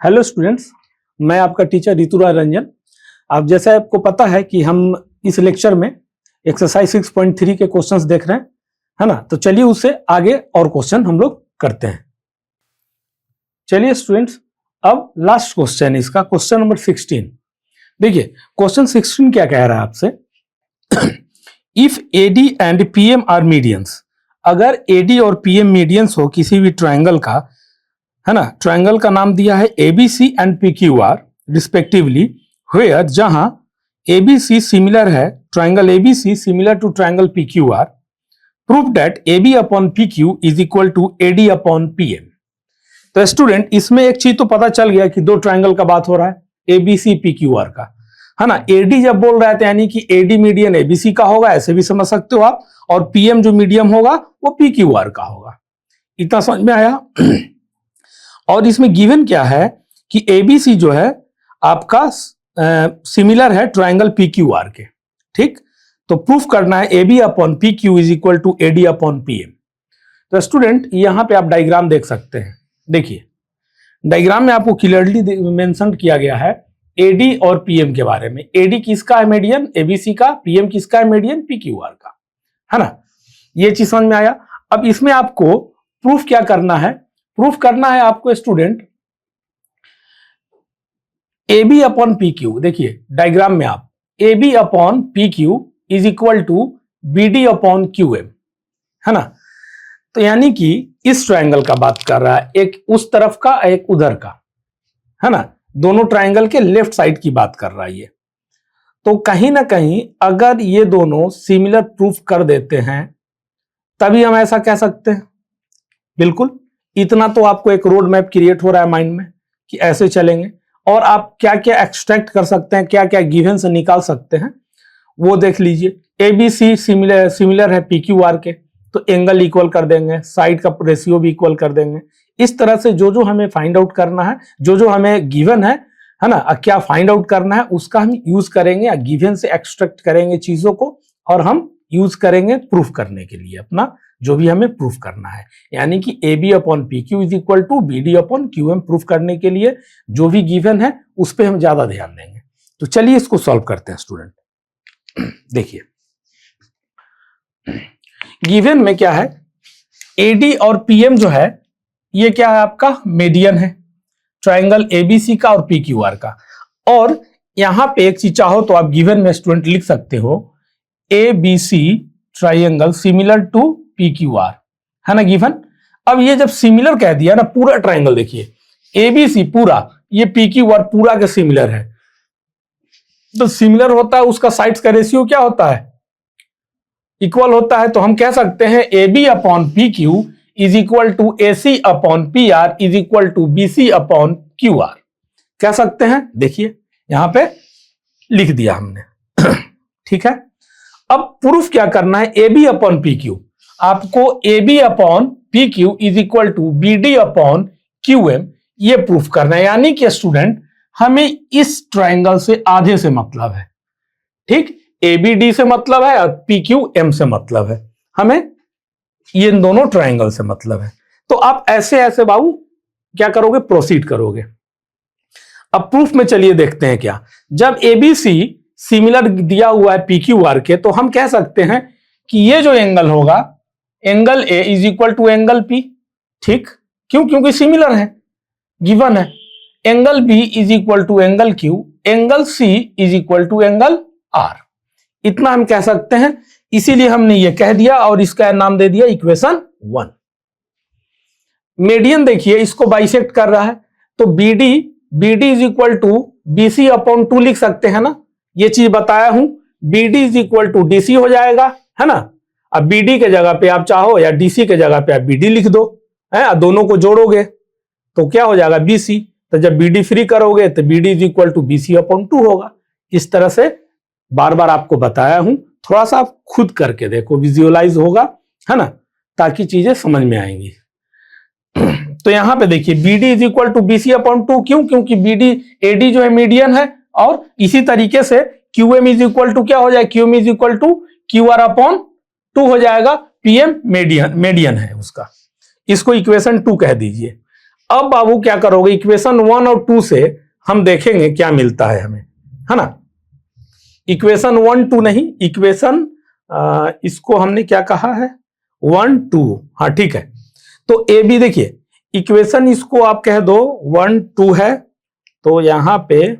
Hello students, मैं आपका teacher Rituraj Ranjan. आप जैसे आपको पता है कि हम इस लेक्चर में एक्सरसाइज 6.3 के क्वेश्चंस देख रहे हैं, है ना। तो चलिए उससे आगे और क्वेश्चन हम लोग करते हैं। चलिए स्टूडेंट्स, अब लास्ट क्वेश्चन इसका क्वेश्चन नंबर 16। देखिए क्वेश्चन 16 क्या कह रहा है आपसे। If AD and PM are medians, अगर एडी और पीएम मीडियंस हो किसी भी ट्रायंगल का, है ना। ट्रायंगल का नाम दिया है ABC and PQR respectively, where जहां एबीसी सिमिलर है, triangle ABC similar to triangle PQR, prove that AB upon PQ is equal to AD upon PM. तो स्टूडेंट, इसमें एक चीज तो पता चल गया कि दो ट्रायंगल का बात हो रहा है, एबीसी पीक्यूआर का, है ना। एडी जब बोल रहा है तो यानी कि एडी मीडियन एबीसी का होगा, ऐसे भी समझ सकते हो आप, और पीएम जो मीडियम होगा वो पीक्यूआर का होगा। इतना समझ में आया। और इसमें गिवन क्या है कि एबीसी जो है आपका सिमिलर है ट्रायंगल पीक्यूआर के, ठीक। तो प्रूफ करना है AB upon PQ is equal to AD upon PM. तो स्टूडेंट यहां पे आप डायग्राम देख सकते हैं। देखिए डायग्राम में आपको क्लियरली मेंशन किया गया है एडी और पीएम के बारे में। एडी किसका है मीडियन, एबीसी का। पीएम किसका है मीडियन, पीक्यूआर का, है ना। ये चीज समझ में आया। अब इसमें आपको प्रूफ क्या करना है, प्रूफ करना है आपको student A B upon P Q. देखिए डायग्राम में आप A B upon P Q is equal to B D upon Q M, है ना। तो यानी कि इस ट्रायंगल का बात कर रहा है, एक उस तरफ का एक उधर का, है ना। दोनों ट्रायंगल के लेफ्ट साइड की बात कर रहा है ये। तो कहीं ना कहीं अगर ये दोनों सिमिलर प्रूफ कर देते हैं तभी हम ऐसा कह सकते हैं। बिल्कुल, इतना तो आपको एक रोड मैप क्रिएट हो रहा है माइंड में कि ऐसे चलेंगे। और आप क्या क्या एक्सट्रैक्ट कर सकते हैं, क्या क्या गिवन से निकाल सकते हैं वो देख लीजिए। एबीसी सिमिलर है पीक्यूआर के, तो एंगल इक्वल कर देंगे, साइड का रेशियो भी इक्वल कर देंगे। इस तरह से जो जो हमें फाइंड आउट करना है, जो जो हमें गिवन है ना, क्या फाइंड आउट करना है उसका हम यूज करेंगे, या गिवन से एक्सट्रैक्ट करेंगे चीजों को और हम यूज करेंगे प्रूफ करने के लिए अपना जो भी हमें प्रूफ करना है। यानी कि A B upon P Q is equal to B D upon Q M proof करने के लिए जो भी गिवन है उस पर हम ज्यादा ध्यान देंगे। तो चलिए इसको सॉल्व करते हैं स्टूडेंट। देखिए गिवन में क्या है, एडी और पीएम जो है ये क्या है आपका मीडियन है ट्रायंगल एबीसी का और पीक्यूआर का। और यहां पे एक चीज चाहो तो आप गिवन में स्टूडेंट लिख सकते हो ABC triangle similar to PQR, है ना गिवन। अब ये जब सिमिलर कह दिया ना, पूरा ट्रायंगल देखिए एबीसी पूरा, ये पीक्यूआर पूरा के सिमिलर है। तो सिमिलर होता है उसका साइड्स का रेशियो क्या होता है, इक्वल होता है। तो हम कह सकते हैं A B upon P Q is equal to A C upon P R is equal to B C upon Q R, कह सकते हैं। देखिए यहां पे लिख दिया हमने, ठीक है। अब प्रूफ क्या करना है, A B upon P Q, आपको A B upon P Q is equal to B D upon Q M ये प्रूफ करना है। यानी कि स्टूडेंट हमें इस ट्रायंगल से आधे से मतलब है, ठीक। ए बी डी से मतलब है और पी क्यू एम से मतलब है, हमें ये दोनों ट्रायंगल से मतलब है। तो आप ऐसे ऐसे बाबू क्या करोगे, प्रोसीड करोगे। अब प्रूफ में चलिए देखते हैं क्या। जब एबीसी सिमिलर दिया हुआ है पीक्यूआर के, तो हम कह सकते हैं कि ये जो एंगल होगा, angle A is equal to angle P, ठीक। क्यों, क्योंकि सिमिलर है, गिवन है। Angle B is equal to angle Q, angle C is equal to angle R, इतना हम कह सकते हैं। इसीलिए हमने ये कह दिया और इसका नाम दे दिया इक्वेशन 1। मीडियन देखिए इसको बाइसेक्ट कर रहा है, तो BD is equal to BC upon 2 लिख सकते हैं ना, ये चीज बताया हूं। BD is equal to DC हो जाएगा, है ना। अब BD के जगह पे आप चाहो या DC के जगह पे आप BD लिख दो, है। दोनों को जोड़ोगे तो क्या हो जाएगा BC। तो जब BD फ्री करोगे तो BD is equal to BC upon 2 होगा। इस तरह से बार बार आपको बताया हूं, थोड़ा सा आप खुद करके देखो, विजुअलाइज होगा, है ना, ताकि चीजें समझ में आएंगी। तो यहां पे देखिए BD is equal to BC upon 2, क्यों, क्योंकि AD जो है मीडियन है। और इसी तरीके से QM इज इक्वल टू क्या हो जाए, QM is equal to QR upon 2 हो जाएगा। PM मीडियन है उसका, इसको इक्वेशन 2 कह दीजिए। अब बाबू क्या करोगे, इक्वेशन 1 और 2 से हम देखेंगे क्या मिलता है हमें, है ना। इक्वेशन 1 2 नहीं, इक्वेशन इसको हमने क्या कहा है 1 2, हाँ ठीक है। तो ए बी देखिए इक्वेशन इसको आप कह दो 1 2 है, तो यहां पे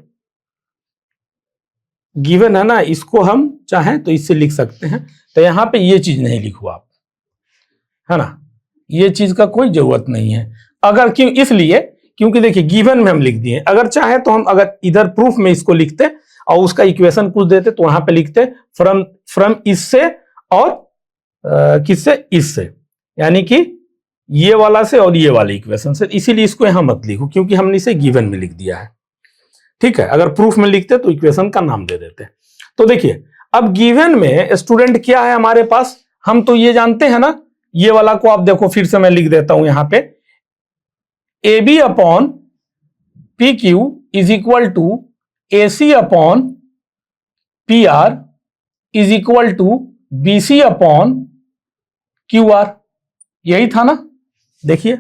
गिवन है ना, इसको हम चाहें तो इससे लिख सकते हैं। तो यहां पे ये चीज नहीं लिखो आप, है ना, ये चीज का कोई जरूरत नहीं है। अगर क्यों, इसलिए क्योंकि देखिए गिवन में हम लिख दिए, अगर चाहे तो हम अगर इधर प्रूफ में इसको लिखते और उसका इक्वेशन कुछ देते तो वहां पे लिखते फ्रॉम इससे और किससे, इससे, यानी कि ये वाला से और ये वाले इक्वेशन से। इसीलिए इसको यहां मत लिखो क्योंकि हमने इसे गिवन में लिख दिया है, ठीक है। अगर प्रूफ में लिखते तो इक्वेशन का नाम दे देते। तो देखिए अब गिवन में स्टूडेंट क्या है हमारे पास, हम तो ये जानते हैं ना, ये वाला को आप देखो फिर से मैं लिख देता हूं यहां पे, A B upon P Q is equal to A C upon P R is equal to B C upon Q R, यही था ना। देखिए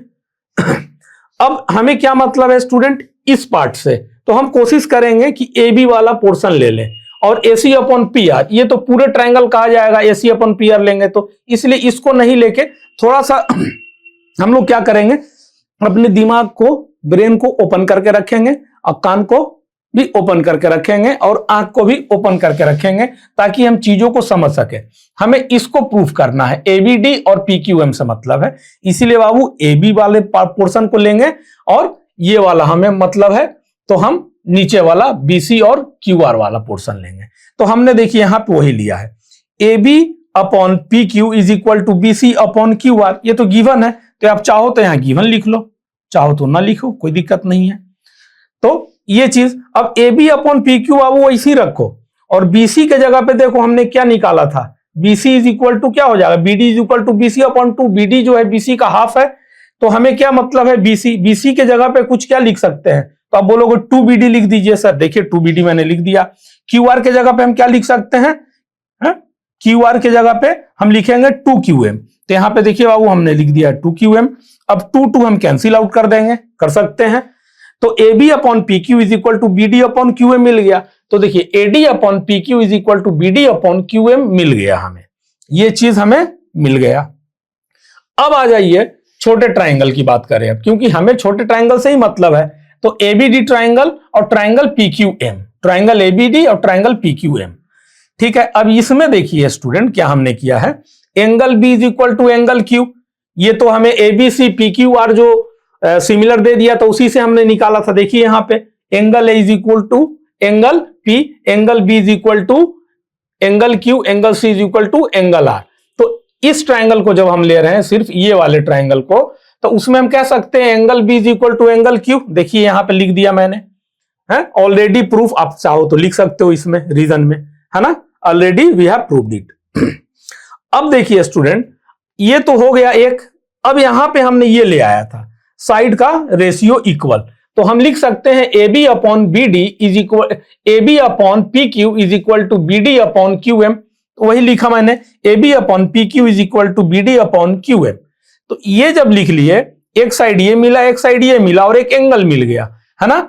अब हमें क्या मतलब है स्टूडेंट इस पार्ट से, तो हम कोशिश करेंगे कि ए बी वाला पोर्शन ले लें और ए सी अपॉन पी आर, ये तो पूरे ट्रायंगल कहा जाएगा, ए सी अपॉन पी आर लेंगे तो, इसलिए इसको नहीं लेके थोड़ा सा हम लोग क्या करेंगे, अपने दिमाग को, ब्रेन को ओपन करके रखेंगे और कान को भी ओपन करके रखेंगे और आंख को भी ओपन करके रखेंगे ताकि हम चीजों को समझ सके। हमें इसको प्रूफ करना है, एबीडी और पीक्यूएम से मतलब है, इसीलिए बाबू एबी वाले पोर्शन को लेंगे और ये वाला हमें मतलब है तो हम नीचे वाला बीसी और क्यूआर वाला पोर्शन लेंगे। तो हमने देखिए यहां पे वही लिया है, A B upon P Q is equal to B C upon Q R, ये तो गिवन है, तो आप चाहो तो यहां गिवन लिख लो, चाहो तो ना लिखो, कोई दिक्कत नहीं है। तो ये चीज, अब A B upon P Q बाबू वैसी रखो और बीसी के जगह पे देखो हमने क्या निकाला था, बीसी इज इक्वल टू क्या हो जाएगा, BD is equal to BC upon two, BD जो है बीसी का हाफ है, तो हमें क्या मतलब है बीसी, बीसी के जगह पे कुछ क्या लिख सकते हैं, तो आप बोलोगे 2BD लिख दीजिए सर, देखिए 2BD मैंने लिख दिया। क्यूआर के जगह पे हम क्या लिख सकते हैं, क्यूआर के जगह पे हम लिखेंगे 2QM, तो यहां पे देखिए बाबू हमने लिख दिया 2QM। अब 2 हम कैंसिल आउट कर देंगे, कर सकते हैं, तो AB upon PQ is equal to BD upon QM मिल गया। तो देखिए AD upon PQ is equal to BD upon QM मिल गया, हमें ये चीज हमें मिल गया। अब आ जाइए छोटे ट्राइंगल की बात करें अब, क्योंकि हमें छोटे ट्राइंगल से ही मतलब है, तो ABD ट्राइंगल और ट्राइंगल PQM, ट्राइंगल ABD और ट्राइंगल PQM, ठीक है। अब इसमें देखिए स्टूडेंट क्या हमने किया है, angle B is equal to angle Q, ये तो हमें ABC PQR जो सिमिलर दे दिया तो उसी से हमने निकाला था। देखिए यहां पे angle A is equal to angle P, angle B is equal to angle Q, angle C is equal to angle R। तो इस ट्राइंगल को जब हम ले रहे हैं सिर्फ ये वाले ट्राइंगल को, तो उसमें हम कह सकते हैं angle B is equal to angle Q, देखिए यहां पे लिख दिया मैंने, है ऑलरेडी प्रूफ, आप चाहो तो लिख सकते हो इसमें रीजन में, है ना, already we have proved it. अब देखिए स्टूडेंट ये तो हो गया एक, अब यहां पे हमने ये ले आया था साइड का रेशियो इक्वल, तो हम लिख सकते हैं AB upon BD is equal, AB upon PQ is equal to BD upon QM, तो वही लिखा मैंने AB upon PQ is equal to BD upon QM। तो ये जब लिख लिए, एक साइड ये मिला, एक साइड ये मिला और एक एंगल मिल गया, है ना,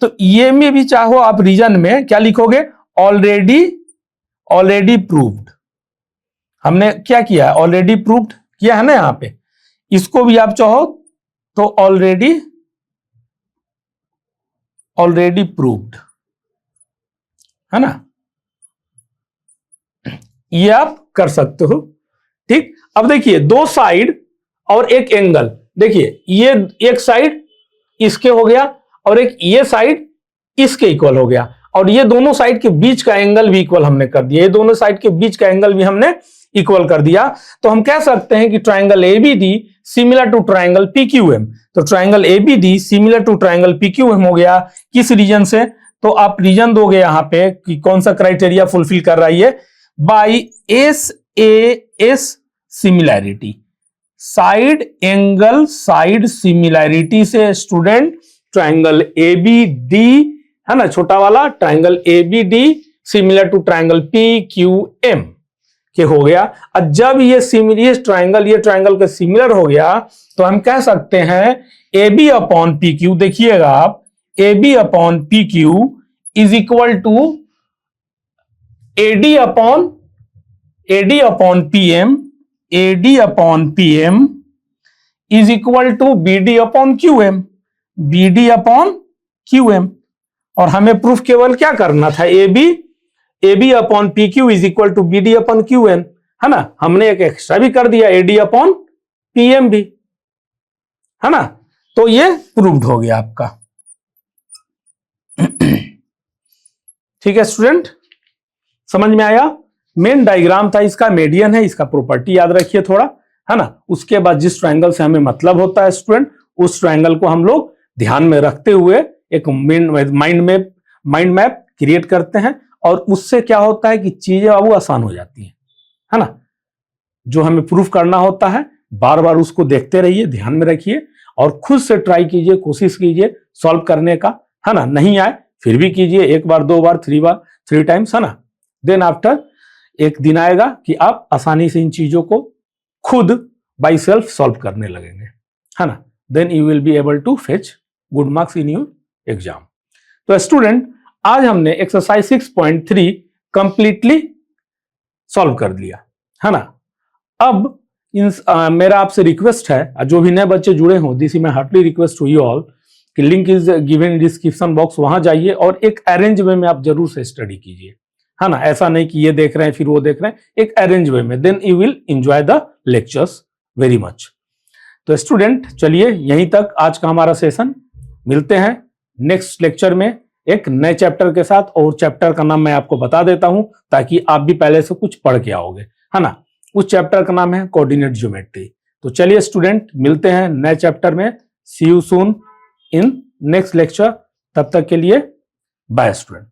तो ये में भी चाहो आप रीजन में क्या लिखोगे, ऑलरेडी प्रूव्ड, हमने क्या किया है ऑलरेडी प्रूव्ड किया है ना, यहां पे इसको भी आप चाहो तो ऑलरेडी प्रूव्ड, है ना, ये आप कर सकते हो, ठीक। अब देखिए दो साइड और एक एंगल, देखिए ये एक साइड इसके हो गया और एक ये साइड इसके इक्वल हो गया, और ये दोनों साइड के बीच का एंगल भी इक्वल हमने कर दिया, ये दोनों साइड के बीच का एंगल भी हमने इक्वल कर दिया। तो हम कह सकते हैं कि triangle ABD similar to triangle PQM, तो triangle ABD similar to triangle PQM हो गया, किस रीजन से, तो आप रीजन दोगे यहां पे कि कौन सा क्राइटेरिया फुलफिल कर रहा है ये, by SAS similarity, side angle side similarity से स्टूडेंट ट्राइंगल ABD, है ना छोटा वाला, triangle ABD similar to triangle PQM, के हो गया। और जब ये ट्राइंगल ये ट्राइंगल के सिमिलर हो गया तो हम कह सकते हैं A B upon P Q, देखिएगा आप, A B upon P Q is equal to AD upon PM, AD upon PM is equal to BD upon QM, BD upon QM. और हमें प्रूफ केवल क्या करना था, A B upon P Q is equal to B D upon Q N, है ना। हमने एक एक्स्ट्रा भी कर दिया, A D upon P M भी, है ना। तो ये प्रूव्ड हो गया आपका। ठीक है स्टूडेंट, समझ में आया। मेन डायग्राम था, इसका मीडियन है, इसका प्रॉपर्टी याद रखिए थोड़ा, है ना। उसके बाद जिस ट्रायंगल से हमें मतलब होता है स्टूडेंट, उस ट्रायंगल को हम लोग ध्यान में रखते हुए एक माइंड मैप क्रिएट करते हैं, और उससे क्या होता है कि चीजें वो आसान हो जाती हैं, है ना। जो हमें प्रूफ करना होता है बार बार उसको देखते रहिए, ध्यान में रखिए, और खुद से ट्राई कीजिए, कोशिश कीजिए सॉल्व करने का, है ना। नहीं आए फिर भी कीजिए, एक बार, दो बार, थ्री टाइम्स, है ना। देन आफ्टर एक दिन आएगा कि आप आसानी से इन चीजों को खुद बाई सेल्फ सॉल्व करने लगेंगे, है ना। Then you will be able to fetch good marks in your exam. तो स्टूडेंट, आज हमने एक्सरसाइज 6.3 कंप्लीटली सॉल्व कर लिया, है ना। अब मेरा आपसे रिक्वेस्ट है, जो भी नए बच्चे जुड़े हों, दिस मैं heartly request to you all कि link is given in description box, वहां जाइए और एक अरेंज वे में आप जरूर से स्टडी कीजिए, है ना। ऐसा नहीं कि ये देख रहे हैं फिर वो देख रहे हैं, एक अरेंज वे में, then you will enjoy the lectures very much. तो स्टूडेंट, चलिए यहीं तक आज का हमारा सेशन, मिलते हैं नेक्स्ट लेक्चर में एक नए चैप्टर के साथ, और चैप्टर का नाम मैं आपको बता देता हूं ताकि आप भी पहले से कुछ पढ़ के आओगे, है ना। उस चैप्टर का नाम है कोऑर्डिनेट ज्योमेट्री। तो चलिए स्टूडेंट, मिलते हैं नए चैप्टर में। See you soon in next lecture. तब तक के लिए बाय स्टूडेंट।